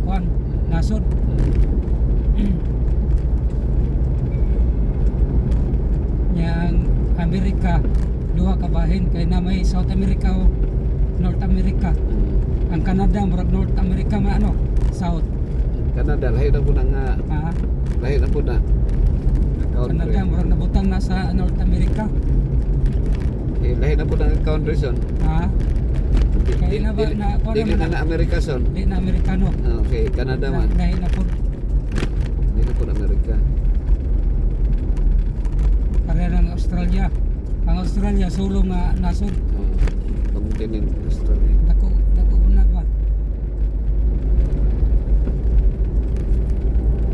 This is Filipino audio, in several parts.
kuan nasod. Yang Amerika duha ka bahin kay na may South America o North America. Ang Canada murag North America man ano, South. Canada lahi na po na nga. Ah, Lahi na po na. Canada murag nabutang na sa North America. Lahi na po na country son. Ah, kay na ba na kuan Dili na Amerika son. di na Amerikano. Okay, Canada man. Dahil na po Hindi na po na Amerika. pareha ng Australia. Ang Australia sulong nga nasod. Continent Australia. Dako una ba.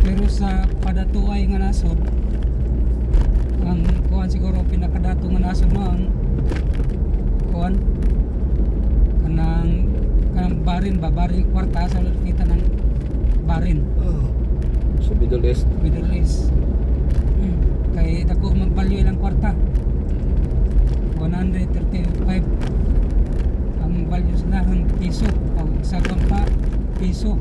Pero sa padatuay nga nasod, ang kuan siguro pinakadato nga nasod mo ang kuan kanang barin ba, barin kwarta sa kita ng barin Sa Middle East. Middle East. Kay dako magbalyo ilang kwarta 135 ang value na ng piso o sa pa piso.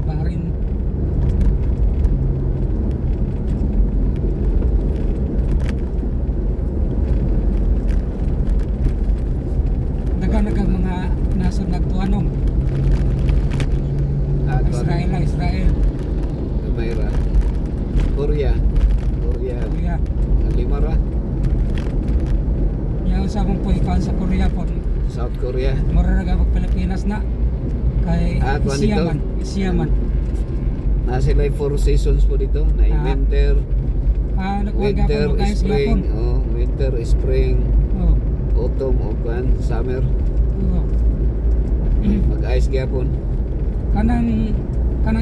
Barin dagan mga nasod nagtuanong Israel Mayra. Korea. Korea Lima ra. yang sa mong puikan sa Korea po South Korea. mura na pag Pilipinas na kay kuan dito? Siyaman Na sila 4 seasons po dito. Na winter, nakuha winter, po guys spring, yapon winter, spring, oh autumn, o kuan, summer. oh Mag-ice gyapon. kanang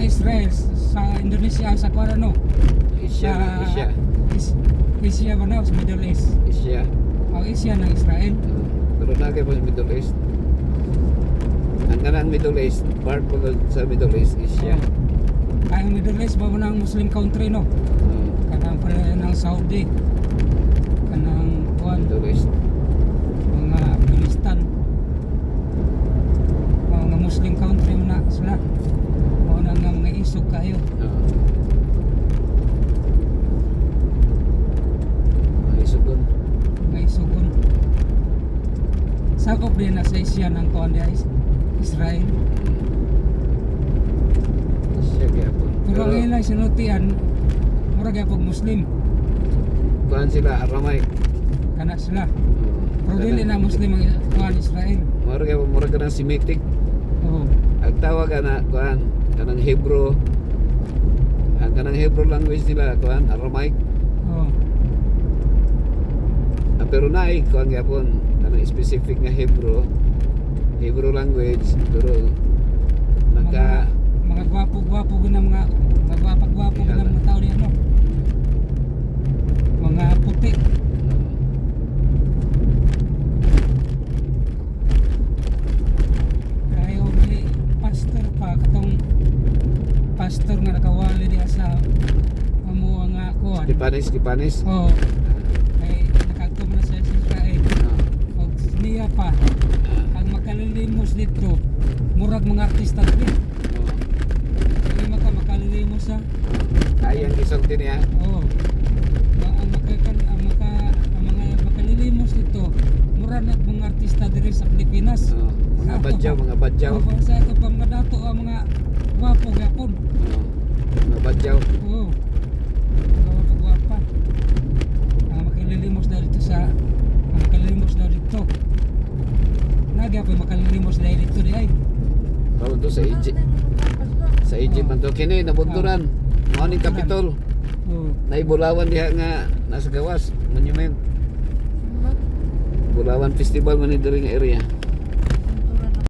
Israel sa Indonesia sa kuan ano Asia, Asia, Asia ba na sa Middle East Asia. ang Asia ng Israel Pero nagay po sa Middle East. Ang kanang Middle East, part po sa Middle East, Asia. ay ang Middle East ba mo ng Muslim country no kanang pala ng Saudi kanang kuan Middle East. mga Afghanistan mga Muslim country mo na sila mga nga mga isog kayo Isugon. mga isugon sakop din na sa Asia ng kuan dia Israel Asia gyapon. pero ang ilang sinutian murag gyapon Muslim kuan sila Aramaic. kana sila pero dili na Muslim ang kuan Israel Mura gyapon, mura ka ng Semitic. oh Ang tawag ka na kuan kanang Hebrew. Ang kanang Hebrew language nila kuan Aramaic. oh Pero naay kuan gyapon kanang specific nga Hebrew language pero nagka mga gwapo-gwapo gina mga gwapo gina mga tao niya no mga puti kaya may pastor pa katong pastor nga nakawali diya sa amo nga kuan Kipanis. oh ay nakagtom na sa Israel og niya pa ang makalilimos dito murag mga artista din kaya makalilimos sa Ayang gisulti niya. oh ang mga makalilimos dito murag na mga artista diri sa Pilipinas Mga badyaw. oh sa ato pang madato ang mga gwapo gapon Mga badyaw. oh mga gwapa ang makalilimos daw dito sa makalilimos daw dito nagyapon makalilimos daw dito di ay Tawag to sa Egypt. Sa Egypt man to kini nabunturan. Mao ning Capitol. oh Naibulawan diha nga nasa gawas monument. Bulawan festival man ni diri nga area.